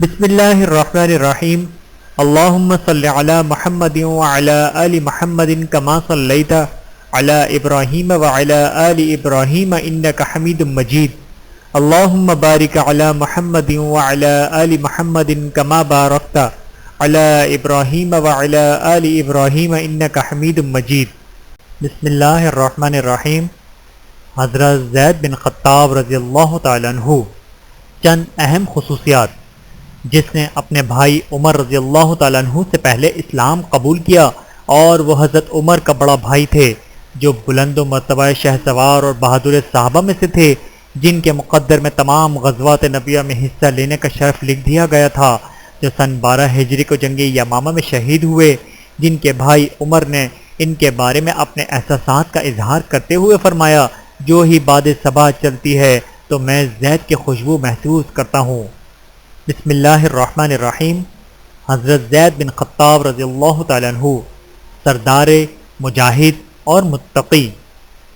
بسم اللہ الرحمن الرحیم اللہم صلی علی محمد وعلی آل محمد کما صلیت علی ابراہیم وعلی آل ابراہیم انک حمید مجید اللہم بارک علی محمد وعلی آل محمد کما بارکت علی ابراہیم وعلی آل ابراہیم انک حمید مجید۔ بسم اللہ الرحمن الرحیم۔ حضرت زید بن خطاب رضی اللہ تعالیٰ عنہ چند اہم خصوصیات۔ جس نے اپنے بھائی عمر رضی اللہ تعالیٰ عنہ سے پہلے اسلام قبول کیا اور وہ حضرت عمر کا بڑا بھائی تھے، جو بلند و مرتبہ شہسوار اور بہادر صحابہ میں سے تھے، جن کے مقدر میں تمام غزوات نبیہ میں حصہ لینے کا شرف لکھ دیا گیا تھا، جو سن 12 ہجری کو جنگ یمامہ میں شہید ہوئے، جن کے بھائی عمر نے ان کے بارے میں اپنے احساسات کا اظہار کرتے ہوئے فرمایا، جو ہی باد صبا چلتی ہے تو میں زید کی خوشبو محسوس کرتا ہوں۔ بسم اللہ الرحمن الرحیم۔ حضرت زید بن خطاب رضی اللہ تعالیٰ عنہ سردار مجاہد اور متقی۔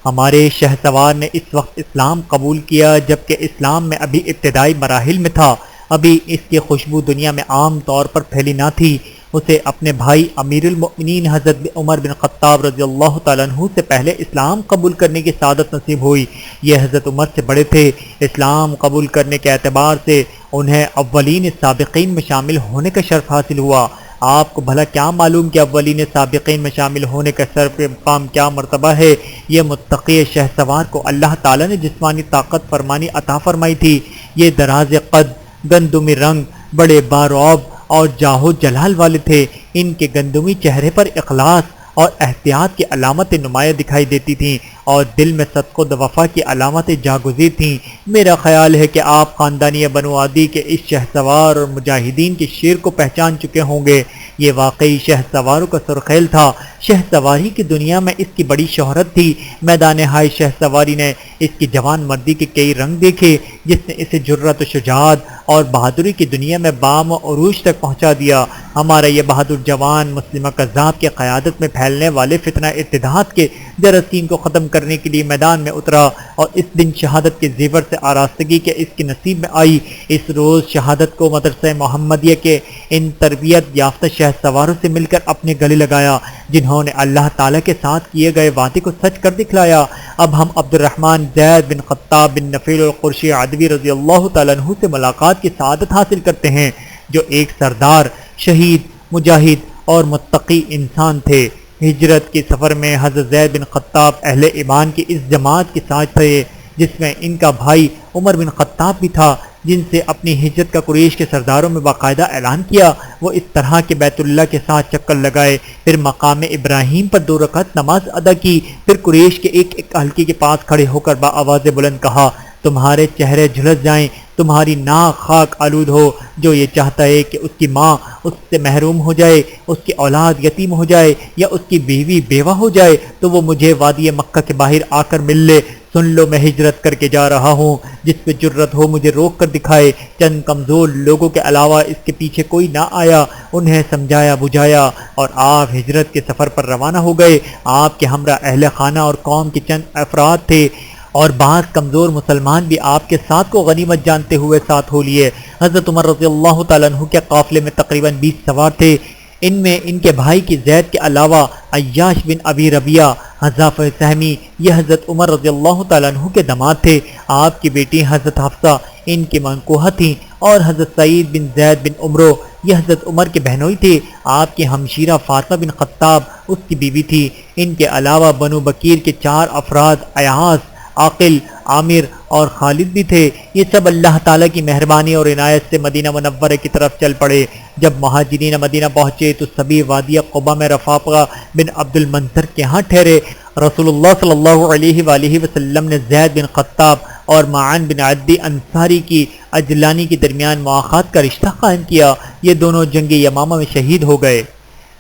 ہمارے شہسوار نے اس وقت اسلام قبول کیا جبکہ اسلام میں ابھی ابتدائی مراحل میں تھا، ابھی اس کی خوشبو دنیا میں عام طور پر پھیلی نہ تھی۔ اسے اپنے بھائی امیر المؤمنین حضرت عمر بن خطاب رضی اللہ تعالیٰ عنہ سے پہلے اسلام قبول کرنے کی سعادت نصیب ہوئی۔ یہ حضرت عمر سے بڑے تھے، اسلام قبول کرنے کے اعتبار سے انہیں اولین سابقین میں شامل ہونے کا شرف حاصل ہوا۔ آپ کو بھلا کیا معلوم کہ اولین سابقین میں شامل ہونے کا شرف مقام کیا مرتبہ ہے؟ یہ متقی شہسوار کو اللہ تعالیٰ نے جسمانی طاقت فرمانی عطا فرمائی تھی۔ یہ دراز قد، گندمی رنگ، بڑے بارعب اور جاہ و جلال والے تھے۔ ان کے گندمی چہرے پر اخلاص اور احتیاط کی علامتیں نمایاں دکھائی دیتی تھیں اور دل میں صدق و وفا کی علامتیں جاگزیر تھیں۔ میرا خیال ہے کہ آپ خاندانی بنو عدی کے اس شہسوار اور مجاہدین کے شیر کو پہچان چکے ہوں گے۔ یہ واقعی شہسواروں کا سرخیل تھا۔ شہسواری کی دنیا میں اس کی بڑی شہرت تھی۔ میدان ہائے شہسواری نے اس کی جوان مردی کے کئی رنگ دیکھے، جس نے اسے جرأت و شجاعت اور بہادری کی دنیا میں بام و عروج تک پہنچا دیا۔ ہمارا یہ بہادر جوان مسلمہ کذاب کی قیادت میں پھیلنے والے فتنہ ارتداد کے جراثیم کو ختم کرنے کے لیے میدان میں اترا اور اس دن شہادت کے زیور سے آراستگی کے اس کی نصیب میں آئی۔ اس روز شہادت کو مدرسہ محمدیہ کے ان تربیت یافتہ شہسواروں سے مل کر اپنے گلے لگایا، جنہوں نے اللہ تعالیٰ کے ساتھ کیے گئے وعدے کو سچ کر دکھلایا۔ اب ہم عبد الرحمن زید بن خطاب بن نفیل القرشی عدوی رضی اللہ تعالیٰ عنہ سے ملاقات کی سعادت حاصل کرتے ہیں، جو ایک سردار، شہید، مجاہد اور متقی انسان تھے۔ ہجرت کے سفر میں حضرت زید بن خطاب اہل ایمان کی اس جماعت کے ساتھ تھے، جس میں ان کا بھائی عمر بن خطاب بھی تھا، جن سے اپنی ہجرت کا قریش کے سرداروں میں باقاعدہ اعلان کیا۔ وہ اس طرح کے بیت اللہ کے ساتھ چکر لگائے، پھر مقام ابراہیم پر 2 رکعت نماز ادا کی، پھر قریش کے ایک حلقے کے پاس کھڑے ہو کر بآواز بلند کہا، تمہارے چہرے جھلس جائیں، تمہاری ناک خاک آلود ہو۔ جو یہ چاہتا ہے کہ اس کی ماں اس سے محروم ہو جائے، اس کی اولاد یتیم ہو جائے یا اس کی بیوی بیوہ ہو جائے، تو وہ مجھے وادی مکہ کے باہر آ کر مل لے۔ سن لو، میں ہجرت کر کے جا رہا ہوں، جس پہ جرت ہو مجھے روک کر دکھائے۔ چند کمزور لوگوں کے علاوہ اس کے پیچھے کوئی نہ آیا، انہیں سمجھایا بجھایا اور آپ ہجرت کے سفر پر روانہ ہو گئے۔ آپ کے ہمراہ اہل خانہ اور قوم کے چند افراد تھے اور بعض کمزور مسلمان بھی آپ کے ساتھ کو غنیمت جانتے ہوئے ساتھ ہو لیے۔ حضرت عمر رضی اللہ تعالیٰ عنہ کے قافلے میں تقریباً 20 سوار تھے۔ ان میں ان کے بھائی کی زید کے علاوہ عیاش بن ابی ربیعہ، حذافہ سہمی، یہ حضرت عمر رضی اللہ تعالیٰ عنہ کے داماد تھے۔ آپ کی بیٹی حضرت حفصہ ان کی منکوحہ تھیں اور حضرت سعید بن زید بن عمرو یہ حضرت عمر کے بہنوئی تھے۔ آپ کی ہمشیرہ فاطمہ بن خطاب اس کی بیوی تھی۔ ان کے علاوہ بنو بکیر کے 4 افراد ایاس، عاقل، عامر اور خالد بھی تھے۔ یہ سب اللہ تعالیٰ کی مہربانی اور عنایت سے مدینہ منورہ کی طرف چل پڑے۔ جب مہاجرین مدینہ پہنچے تو سبھی وادی قبا میں رفاقہ بن عبد المنظر کے ہاں ٹھہرے۔ رسول اللہ صلی اللہ علیہ وآلہ وسلم نے زید بن خطاب اور معن بن عدی انصاری کی اجلانی کے درمیان مواخات کا رشتہ قائم کیا۔ یہ دونوں جنگ یمامہ میں شہید ہو گئے۔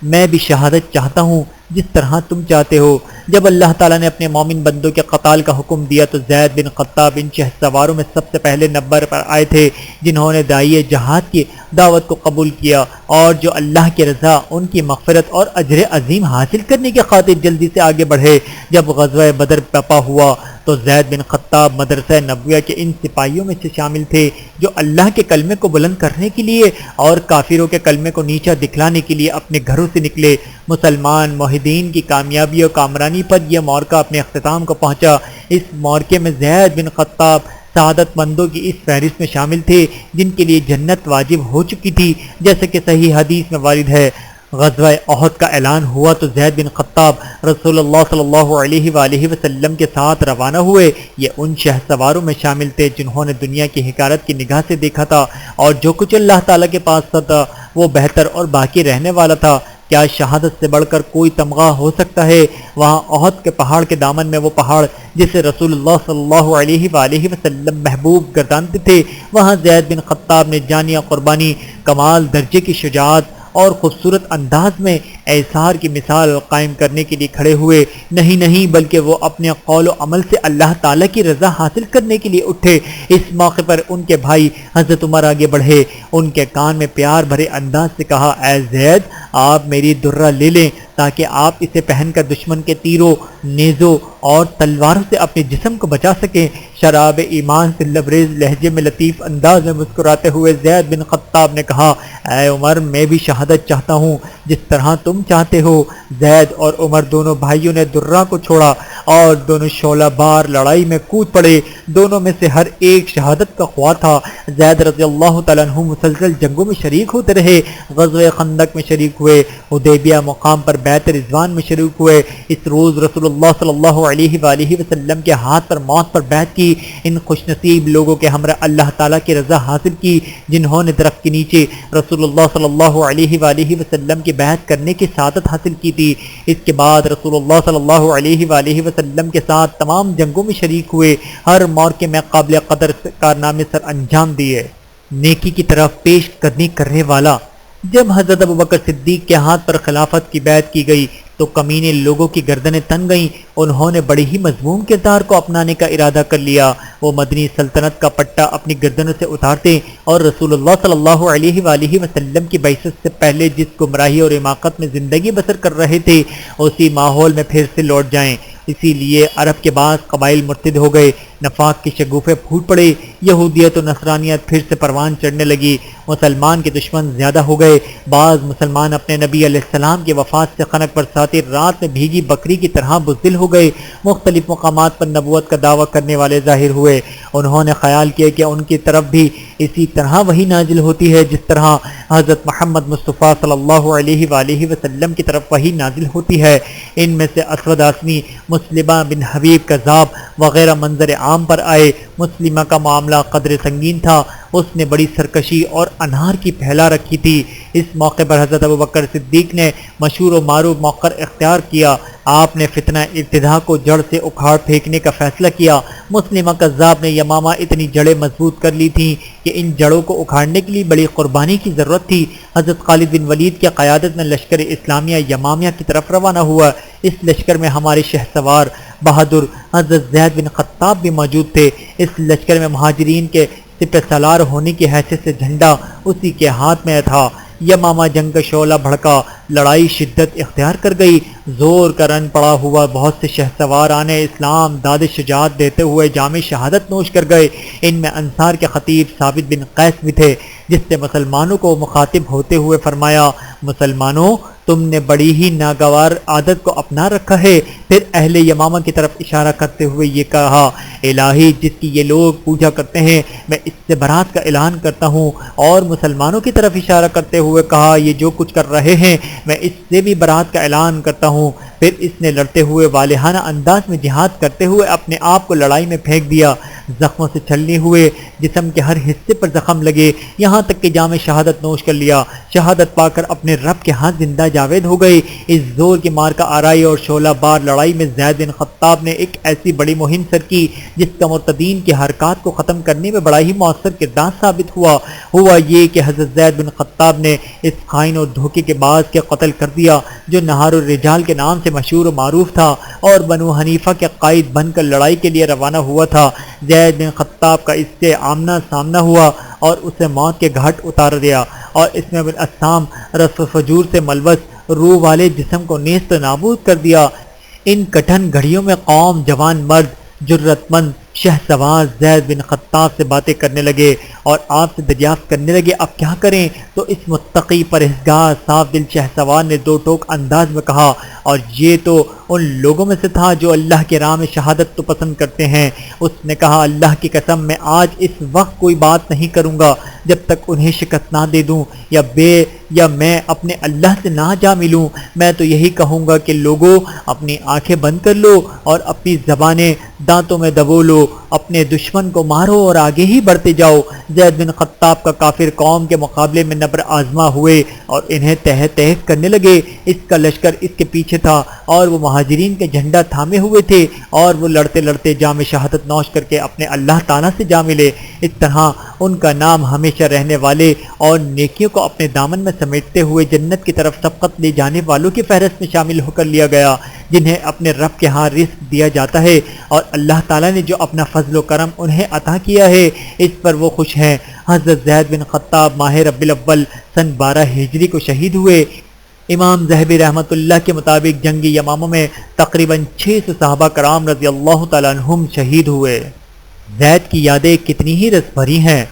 میں بھی شہادت چاہتا ہوں جس طرح تم چاہتے ہو۔ جب اللہ تعالیٰ نے اپنے مومن بندوں کے قتال کا حکم دیا تو زید بن خطاب ان شہسواروں میں سب سے پہلے نمبر پر آئے تھے، جنہوں نے داعیہ جہاد کی دعوت کو قبول کیا، اور جو اللہ کی رضا، ان کی مغفرت اور اجر عظیم حاصل کرنے کی خاطر جلدی سے آگے بڑھے۔ جب غزوہ بدر پپا ہوا تو زید بن خطاب مدرسہ نبویہ کے ان سپاہیوں میں سے شامل تھے جو اللہ کے کلمے کو بلند کرنے کے لیے اور کافروں کے کلمے کو نیچا دکھلانے کے لیے اپنے گھروں سے نکلے۔ مسلمان موحدین کی کامیابی اور کامرانی پر یہ معرکہ اپنے اختتام کو پہنچا۔ اس معرکے میں زید بن خطاب سعادت مندوں کی اس فہرست میں شامل تھے جن کے لیے جنت واجب ہو چکی تھی، جیسے کہ صحیح حدیث میں وارد ہے۔ غزوہ احد کا اعلان ہوا تو زید بن خطاب رسول اللہ صلی اللہ علیہ وآلہ وسلم کے ساتھ روانہ ہوئے۔ یہ ان شہ سواروں میں شامل تھے جنہوں نے دنیا کی حقارت کی نگاہ سے دیکھا تھا، اور جو کچھ اللہ تعالیٰ کے پاس تھا وہ بہتر اور باقی رہنے والا تھا۔ کیا شہادت سے بڑھ کر کوئی تمغہ ہو سکتا ہے؟ وہاں احد کے پہاڑ کے دامن میں وہ پہاڑ جسے رسول اللہ صلی اللہ علیہ وآلہ وسلم محبوب گردانتے تھے، وہاں زید بن خطاب نے جانیہ قربانی، کمال درجے کی شجاعت اور خوبصورت انداز میں ایثار کی مثال قائم کرنے کے لیے کھڑے ہوئے۔ نہیں بلکہ وہ اپنے قول و عمل سے اللہ تعالیٰ کی رضا حاصل کرنے کے لیے اٹھے۔ اس موقع پر ان کے بھائی حضرت عمر آگے بڑھے، ان کے کان میں پیار بھرے انداز سے کہا، اے زید، آپ میری درہ لے لیں تاکہ آپ اسے پہن کر دشمن کے تیروں، نیزوں اور تلواروں سے اپنے جسم کو بچا سکیں۔ شراب ایمان سے لبریز لہجے میں لطیف انداز میں مسکراتے ہوئے زید بن خطاب نے کہا، اے عمر، میں بھی شہادت چاہتا ہوں جس طرح تم چاہتے ہو۔ زید اور عمر دونوں بھائیوں نے درہ کو چھوڑا اور دونوں شعلہ بار لڑائی میں کود پڑے۔ دونوں میں سے ہر ایک شہادت کا خواہ تھا۔ زید رضی اللہ تعالیٰ عنہ مسلسل جنگوں میں شریک ہوتے رہے۔ غزوہ خندق میں شریک ہوئے، حدیبیہ مقام پر بیعت رضوان میں شریک ہوئے۔ اس روز رسول اللہ صلی اللہ علیہ وآلہ وسلم کے ہاتھ پر موت پر بیعت کی۔ ان خوش نصیب لوگوں کے ہمراہ اللہ تعالیٰ کی رضا حاصل کی جنہوں نے درخت کے نیچے رسول اللہ صلی اللہ علیہ وآلہ وسلم کی بیعت کرنے کی سعادت حاصل کی تھی۔ اس کے بعد رسول اللہ صلی اللہ علیہ وآلہ وسلم کے ساتھ تمام جنگوں میں شریک ہوئے، ہر موقع میں قابل قدر کارنامے سر انجام دیے۔ نیکی کی طرف پیش قدمی کرنے والا۔ جب حضرت ابوبکر صدیق کے ہاتھ پر خلافت کی بیعت کی گئی تو کمینے لوگوں کی گردنیں تن گئیں۔ انہوں نے بڑی ہی مذموم کردار کو اپنانے کا ارادہ کر لیا۔ وہ مدنی سلطنت کا پٹا اپنی گردنوں سے اتارتے اور رسول اللہ صلی اللہ علیہ وآلہ وسلم کی بعثت سے پہلے جس گمراہی اور حماقت میں زندگی بسر کر رہے تھے اسی ماحول میں پھر سے لوٹ جائیں۔ اسی لیے عرب کے بعض قبائل مرتد ہو گئے، نفاق کی شگوفے پھوٹ پڑے، یہودیت و نصرانیت پھر سے پروان چڑھنے لگی، مسلمان کے دشمن زیادہ ہو گئے۔ بعض مسلمان اپنے نبی علیہ السلام کی وفات سے خنق برساتے رات میں بھیگی بکری کی طرح بزدل ہو گئے۔ مختلف مقامات پر نبوت کا دعویٰ کرنے والے ظاہر ہوئے۔ انہوں نے خیال کیا کہ ان کی طرف بھی اسی طرح وہی نازل ہوتی ہے جس طرح حضرت محمد مصطفیٰ صلی اللہ علیہ وآلہ وسلم کی طرف وہی نازل ہوتی ہے۔ ان میں سے اسود آسمی، مسلمہ بن حبیب کذاب وغیرہ منظر عام پر آئے۔ مسلمہ کا معاملہ قدر سنگین تھا، اس نے بڑی سرکشی اور انار کی پھیلا رکھی تھی۔ اس موقع پر حضرت ابوبکر صدیق نے مشہور و معروف موقر اختیار کیا۔ آپ نے فتنہ ابتدا کو جڑ سے اکھاڑ پھینکنے کا فیصلہ کیا۔ مسلمہ کذاب نے یمامہ اتنی جڑیں مضبوط کر لی تھیں کہ ان جڑوں کو اکھاڑنے کے لیے بڑی قربانی کی ضرورت تھی۔ حضرت خالد بن ولید کی قیادت میں لشکر اسلامیہ یمامیہ کی طرف روانہ ہوا۔ اس لشکر میں ہمارے شہ سوار بہادر حضرت زید بن خطاب بھی موجود تھے۔ اس لشکر میں مہاجرین کے سپہ سالار ہونے کی حیثیت سے جھنڈا اسی کے ہاتھ میں تھا۔ یمامہ جنگ کا شعلہ بھڑکا، لڑائی شدت اختیار کر گئی، زور کا رن پڑا ہوا بہت سے شہ سوار آنے اسلام داد شجاعت دیتے ہوئے جام شہادت نوش کر گئے۔ ان میں انصار کے خطیب ثابت بن قیس بھی تھے، جس نے مسلمانوں کو مخاطب ہوتے ہوئے فرمایا، مسلمانوں، تم نے بڑی ہی ناگوار عادت کو اپنا رکھا ہے۔ پھر اہل یمامہ کی طرف اشارہ کرتے ہوئے یہ کہا، الہی جس کی یہ لوگ پوجا کرتے ہیں میں اس سے برات کا اعلان کرتا ہوں۔ اور مسلمانوں کی طرف اشارہ کرتے ہوئے کہا، یہ جو کچھ کر رہے ہیں میں اس سے بھی برات کا اعلان کرتا ہوں۔ پھر اس نے لڑتے ہوئے والہانہ انداز میں جہاد کرتے ہوئے اپنے آپ کو لڑائی میں پھینک دیا۔ زخموں سے چھلنی ہوئے جسم کے ہر حصے پر زخم لگے، یہاں تک کہ جام شہادت نوش کر لیا۔ شہادت پا کر اپنے رب کے ہاتھ زندہ جاوید ہو گئے۔ اس زور کی مار کا آرائی اور شعلہ بار لڑائی میں زید بن خطاب نے ایک ایسی بڑی مہم سر کی جس کا مرتدین کی حرکات کو ختم کرنے میں بڑا ہی مؤثر کردار ثابت ہوا یہ کہ حضرت زید بن خطاب نے اس خائن اور دھوکے کے باز کے قتل کر دیا جو نہار الرجال کے نام سے مشہور و معروف تھا اور بنو حنیفہ کے قائد بن کر لڑائی کے لیے روانہ ہوا تھا۔ زید بن خطاب کا اس سے آمنا سامنا ہوا اور اسے موت کے گھاٹ اتار دیا اور اسم بن اسام رس و فجور سے ملوث روح والے جسم کو نیست و نابود کر دیا۔ ان کٹھن گھڑیوں میں قوم، جوان مرد، جرت مند شہسوار زید بن خطاب سے باتیں کرنے لگے اور آپ سے دریافت کرنے لگے اب کیا کریں؟ تو اس متقی پرہیزگار صاف دل شہسوار نے دو ٹوک انداز میں کہا، اور یہ تو ان لوگوں میں سے تھا جو اللہ کے راہ میں شہادت تو پسند کرتے ہیں۔ اس نے کہا اللہ کی قسم میں آج اس وقت کوئی بات نہیں کروں گا جب تک انہیں شکست نہ دے دوں یا میں اپنے اللہ سے نہ جا ملوں۔ میں تو یہی کہوں گا کہ لوگوں اپنی آنکھیں بند کر لو اور اپنی زبانیں دانتوں میں دبو لو، اپنے دشمن کو مارو اور آگے ہی بڑھتے جاؤ۔ زید بن خطاب کا کافر قوم کے مقابلے میں نبر آزما ہوئے اور انہیں تحت کرنے لگے۔ اس کا لشکر اس کے پیچھے تھا اور وہ مہاجرین کے جھنڈا تھامے ہوئے تھے اور وہ لڑتے لڑتے جام شہادت نوش کر کے اپنے اللہ تعالیٰ سے جا ملے۔ اس طرح ان کا نام ہمیشہ رہنے والے اور نیکیوں کو اپنے دامن میں سمیٹتے ہوئے جنت کی طرف سبقت لے جانے والوں کی فہرست میں شامل ہو کر لیا گیا، جنہیں اپنے رب کے ہاں رزق دیا جاتا ہے، اور اللہ تعالیٰ نے جو اپنا فضل و کرم انہیں عطا کیا ہے اس پر وہ خوش ہیں۔ حضرت زید بن خطاب ماہ ربیع الاول سن 12 ہجری کو شہید ہوئے۔ امام ذہبی رحمۃ اللہ کے مطابق جنگی یمامہ میں تقریباً 600 صحابہ کرام رضی اللہ تعالیٰ عنہم شہید ہوئے۔ زید کی یادیں کتنی ہی رس بھری ہیں۔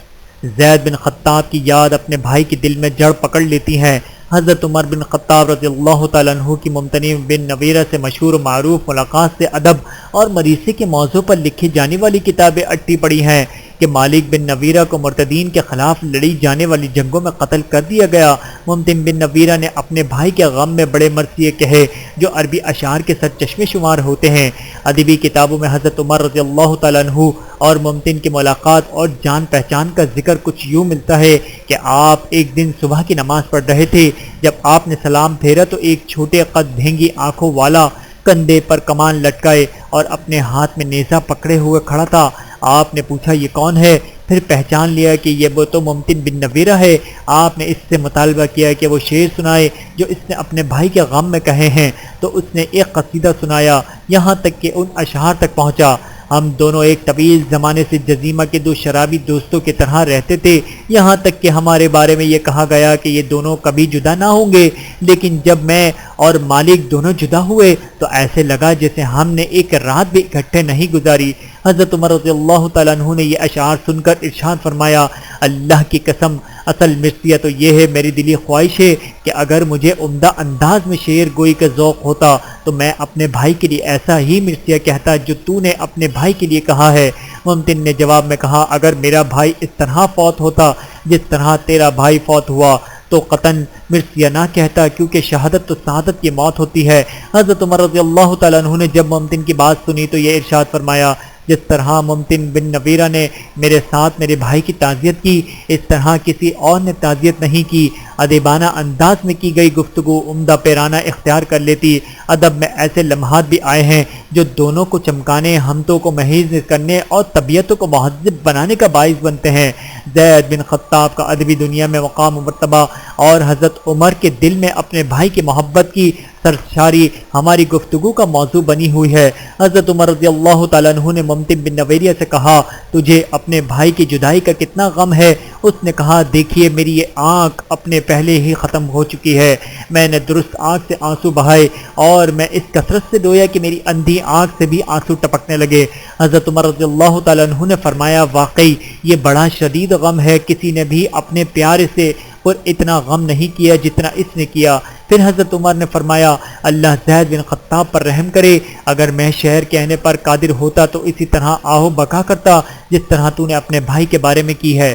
زید بن خطاب کی یاد اپنے بھائی کے دل میں جڑ پکڑ لیتی ہے۔ حضرت عمر بن خطاب رضی اللہ تعالیٰ عنہ کی ممتنع بن نویرہ سے مشہور و معروف ملاقات سے ادب اور مریضی کے موضوع پر لکھی جانے والی کتابیں اٹھی پڑی ہیں کہ مالک بن نویرہ کو مرتدین کے خلاف لڑی جانے والی جنگوں میں قتل کر دیا گیا۔ ممتن بن نویرہ نے اپنے بھائی کے غم میں بڑے مرثیے کہے جو عربی اشعار کے سرچشمے شمار ہوتے ہیں۔ ادبی کتابوں میں حضرت عمر رضی اللہ تعالیٰ عنہ اور ممتن کی ملاقات اور جان پہچان کا ذکر کچھ یوں ملتا ہے کہ آپ ایک دن صبح کی نماز پڑھ رہے تھے۔ جب آپ نے سلام پھیرا تو ایک چھوٹے قد بھینگی آنکھوں والا کندھے پر کمان لٹکائے اور اپنے ہاتھ میں نیزہ پکڑے ہوئے کھڑا تھا۔ آپ نے پوچھا یہ کون ہے؟ پھر پہچان لیا کہ یہ وہ تو ممتن بن نویرہ ہے۔ آپ نے اس سے مطالبہ کیا کہ وہ شعر سنائے جو اس نے اپنے بھائی کے غم میں کہے ہیں، تو اس نے ایک قصیدہ سنایا یہاں تک کہ ان اشعار تک پہنچا: ہم دونوں ایک طویل زمانے سے جزیمہ کے دو شرابی دوستوں کی طرح رہتے تھے، یہاں تک کہ ہمارے بارے میں یہ کہا گیا کہ یہ دونوں کبھی جدا نہ ہوں گے، لیکن جب میں اور مالک دونوں جدا ہوئے تو ایسے لگا جیسے ہم نے ایک رات بھی اکٹھے نہیں گزاری۔ حضرت عمر رضی اللہ تعالیٰ عنہ نے یہ اشعار سن کر ارشاد فرمایا: اللہ کی قسم اصل مرثیہ تو یہ ہے، میری دلی خواہش ہے کہ اگر مجھے عمدہ انداز میں شعر گوئی کا ذوق ہوتا تو میں اپنے بھائی کے لیے ایسا ہی مرثیہ کہتا جو تو نے اپنے بھائی کے لیے کہا ہے۔ ممتن نے جواب میں کہا: اگر میرا بھائی اس طرح فوت ہوتا جس طرح تیرا بھائی فوت ہوا تو قطعاً مرثیہ نہ کہتا، کیونکہ شہادت تو سعادت کی موت ہوتی ہے۔ حضرت عمر رضی اللہ تعالیٰ عنہ نے جب ممتن کی بات سنی تو یہ ارشاد فرمایا: جس طرح ممتن بن نویرہ نے میرے ساتھ میرے بھائی کی تعزیت کی، اس طرح کسی اور نے تعزیت نہیں کی۔ ادیبانہ انداز میں کی گئی گفتگو عمدہ پیرانہ اختیار کر لیتی۔ ادب میں ایسے لمحات بھی آئے ہیں جو دونوں کو چمکانے، ہمتوں کو محیز کرنے اور طبیعتوں کو مہذب بنانے کا باعث بنتے ہیں۔ زید بن خطاب کا ادبی دنیا میں مقام و مرتبہ اور حضرت عمر کے دل میں اپنے بھائی کی محبت کی سرشاری ہماری گفتگو کا موضوع بنی ہوئی ہے۔ حضرت عمر رضی اللہ تعالیٰ عنہ نے ممتن بن نویرہ سے کہا: تجھے اپنے بھائی کی جدائی کا کتنا غم ہے؟ اس نے کہا: دیکھیے میری یہ آنکھ اپنے پہلے ہی ختم ہو چکی ہے، میں نے درست آنکھ سے آنسو بہائے اور میں اس کثرت سے رویا کہ میری اندھی آنکھ سے بھی آنسو ٹپکنے لگے۔ حضرت عمر رضی اللہ تعالیٰ عنہ نے فرمایا: واقعی یہ بڑا شدید غم ہے، کسی نے بھی اپنے پیارے سے پر اتنا غم نہیں کیا جتنا اس نے کیا۔ پھر حضرت عمر نے فرمایا: اللہ زید بن خطاب پر رحم کرے، اگر میں شعر کہنے پر قادر ہوتا تو اسی طرح آہو بکا کرتا جس طرح تو نے اپنے بھائی کے بارے میں کی ہے۔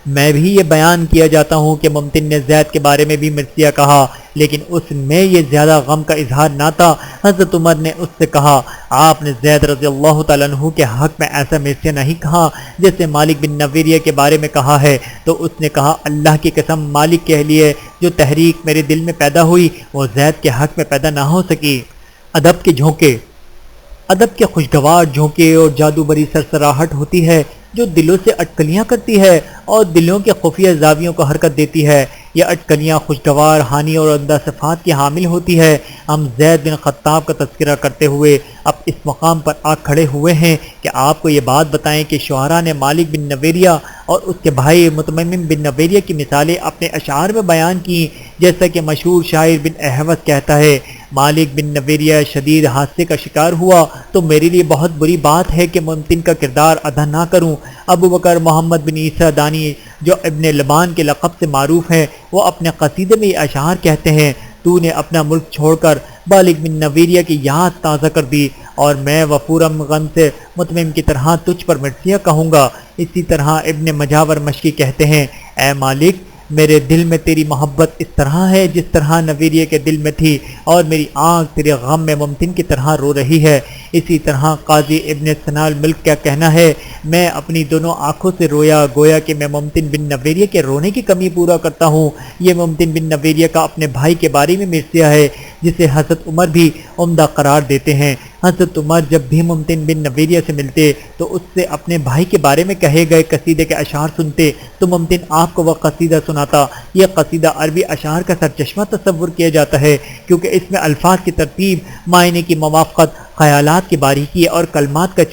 میں بھی یہ بیان کیا جاتا ہوں کہ ممتن نے زید کے بارے میں بھی مرثیہ کہا، لیکن اس میں یہ زیادہ غم کا اظہار نہ تھا۔ حضرت عمر نے اس سے کہا: آپ نے زید رضی اللہ تعالیٰ عنہ کے حق میں ایسا مرثیہ نہیں کہا جیسے مالک بن نویرہ کے بارے میں کہا ہے۔ تو اس نے کہا: اللہ کی قسم مالک کے لیے جو تحریک میرے دل میں پیدا ہوئی وہ زید کے حق میں پیدا نہ ہو سکی۔ ادب کے جھونکے۔ ادب کے خوشگوار جھونکے اور جادو بری سرسراہٹ ہوتی ہے جو دلوں سے اٹکلیاں کرتی ہے اور دلوں کے خفیہ زاویوں کو حرکت دیتی ہے۔ یہ اٹکلیاں خوشگوار حانی اور عمدہ صفات کی حامل ہوتی ہے۔ ہم زید بن خطاب کا تذکرہ کرتے ہوئے اب اس مقام پر آ کھڑے ہوئے ہیں کہ آپ کو یہ بات بتائیں کہ شعراء نے مالک بن نویریہ اور اس کے بھائی متمم بن نویریہ کی مثالیں اپنے اشعار میں بیان کی، جیسا کہ مشہور شاعر بن احوص کہتا ہے، مالک بن نویریہ شدید حادثے کا شکار ہوا تو میرے لیے بہت بری بات ہے کہ ممتن کا کردار ادا نہ کروں۔ ابو بکر محمد بن عیسیٰ دانی جو ابن لبان کے لقب سے معروف ہیں، وہ اپنے قصیدے میں یہ اشعار کہتے ہیں، تو نے اپنا ملک چھوڑ کر مالک بن نویریہ کی یاد تازہ کر دی اور میں وفورم غم سے متمم کی طرح تجھ پر مرثیہ کہوں گا۔ اسی طرح ابن مجاور مشکی کہتے ہیں، اے مالک میرے دل میں تیری محبت اس طرح ہے جس طرح نویریہ کے دل میں تھی، اور میری آنکھ تیرے غم میں ممتن کی طرح رو رہی ہے۔ اسی طرح قاضی ابن سنال ملک کا کہنا ہے، میں اپنی دونوں آنکھوں سے رویا گویا کہ میں ممتن بن نویریہ کے رونے کی کمی پورا کرتا ہوں۔ یہ ممتن بن نویریہ کا اپنے بھائی کے بارے میں مرثیہ ہے جسے حضرت عمر بھی عمدہ قرار دیتے ہیں۔ حضرت عمر جب بھی ممتن بن نویریہ سے ملتے تو اس سے اپنے بھائی کے بارے میں کہے گئے قصیدے کے اشعار سنتے تو ممتن آپ کو وہ قصیدہ سناتا۔ یہ قصیدہ عربی اشعار کا سرچشمہ تصور کیا جاتا ہے کیونکہ اس میں الفاظ کی ترتیب، معنی کی موافقت، خیالات کی باریکی اور کلمات کا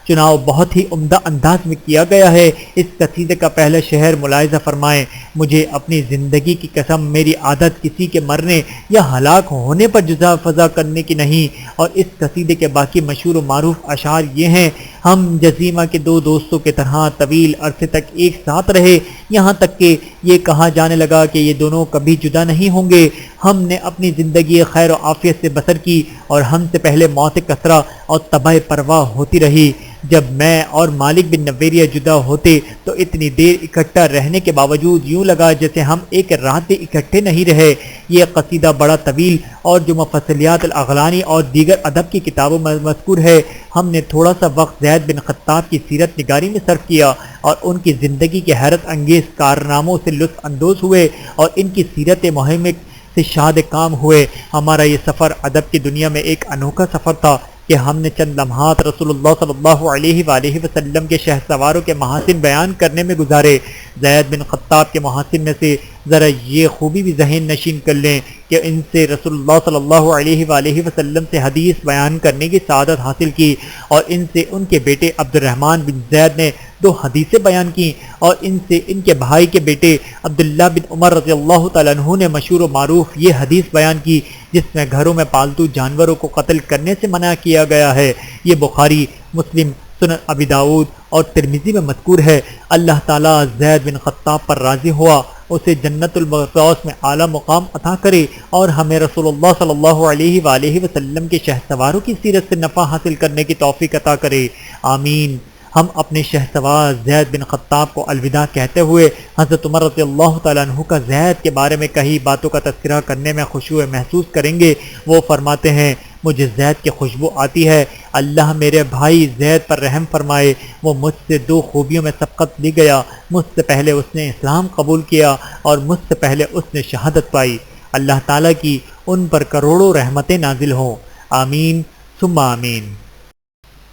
چناؤ بہت ہی عمدہ انداز میں کیا گیا ہے۔ اس قصیدے کا پہلا شعر ملاحظہ فرمائیں، مجھے اپنی زندگی کی قسم میری عادت کسی کے مرنے یا ہلاک ہونے پر جزا فضا کرنے کی نہیں۔ اور اس قصیدے کے باقی مشہور و معروف اشعار یہ ہیں، ہم جزیمہ کے دو دوستوں کی طرح طویل عرصے تک ایک ساتھ رہے، یہاں تک کہ یہ کہا جانے لگا کہ یہ دونوں کبھی جدا نہیں ہوں گے۔ ہم نے اپنی زندگی خیر و عافیت سے بسر کی اور ہم سے پہلے موت کثرہ اور تباہ پرواہ ہوتی رہی۔ جب میں اور مالک بن نویریہ جدا ہوتے تو اتنی دیر اکٹھا رہنے کے باوجود یوں لگا جیسے ہم ایک رات بھی اکٹھے نہیں رہے۔ یہ قصیدہ بڑا طویل اور جو مفصلیات الاغلانی اور دیگر ادب کی کتابوں میں مذکور ہے۔ ہم نے تھوڑا سا وقت زید بن خطاب کی سیرت نگاری میں صرف کیا اور ان کی زندگی کے حیرت انگیز کارناموں سے لطف اندوز ہوئے اور ان کی سیرت مہمک سے شاد کام ہوئے۔ ہمارا یہ سفر ادب کی دنیا میں ایک انوکھا سفر تھا کہ ہم نے چند لمحات رسول اللہ صلی اللہ علیہ وآلہ وسلم کے شہسواروں کے محاسن بیان کرنے میں گزارے۔ زید بن خطاب کے محاسن میں سے ذرا یہ خوبی بھی ذہن نشین کر لیں کہ ان سے رسول اللہ صلی اللہ علیہ وآلہ وسلم سے حدیث بیان کرنے کی سعادت حاصل کی، اور ان سے ان کے بیٹے عبد الرحمن بن زید نے 2 حدیثیں بیان کی، اور ان سے ان کے بھائی کے بیٹے عبداللہ بن عمر رضی اللہ تعالیٰ عنہ نے مشہور و معروف یہ حدیث بیان کی جس میں گھروں میں پالتو جانوروں کو قتل کرنے سے منع کیا گیا ہے۔ یہ بخاری، مسلم، سنن ابی داؤد اور ترمذی میں مذکور ہے۔ اللہ تعالیٰ زید بن خطاب پر راضی ہوا، اسے جنت الفردوس میں اعلیٰ مقام عطا کرے اور ہمیں رسول اللہ صلی اللہ علیہ وآلہ وسلم کے شہسواروں کی سیرت سے نفع حاصل کرنے کی توفیق عطا کرے، آمین۔ ہم اپنے شہسوار زید بن خطاب کو الوداع کہتے ہوئے حضرت عمر رضی اللہ تعالیٰ عنہ کا زید کے بارے میں کئی باتوں کا تذکرہ کرنے میں خشوع محسوس کریں گے۔ وہ فرماتے ہیں، مجھے زید کی خوشبو آتی ہے، اللہ میرے بھائی زید پر رحم فرمائے، وہ مجھ سے 2 خوبیوں میں سبقت لی گیا، مجھ سے پہلے اس نے اسلام قبول کیا اور مجھ سے پہلے اس نے شہادت پائی۔ اللہ تعالیٰ کی ان پر کروڑوں رحمتیں نازل ہوں، آمین ثم آمین۔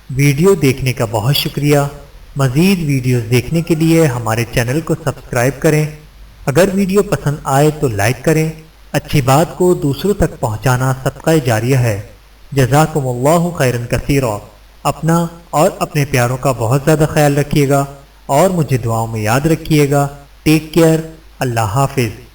ویڈیو دیکھنے کا بہت شکریہ۔ مزید ویڈیوز دیکھنے کے لیے ہمارے چینل کو سبسکرائب کریں۔ اگر ویڈیو پسند آئے تو لائک کریں۔ اچھی بات کو دوسروں تک پہنچانا صدقہ جاریہ ہے۔ جزاکم اللہ خیرا کثیرا۔ اپنا اور اپنے پیاروں کا بہت زیادہ خیال رکھیے گا اور مجھے دعاؤں میں یاد رکھیے گا۔ Take care. اللہ حافظ۔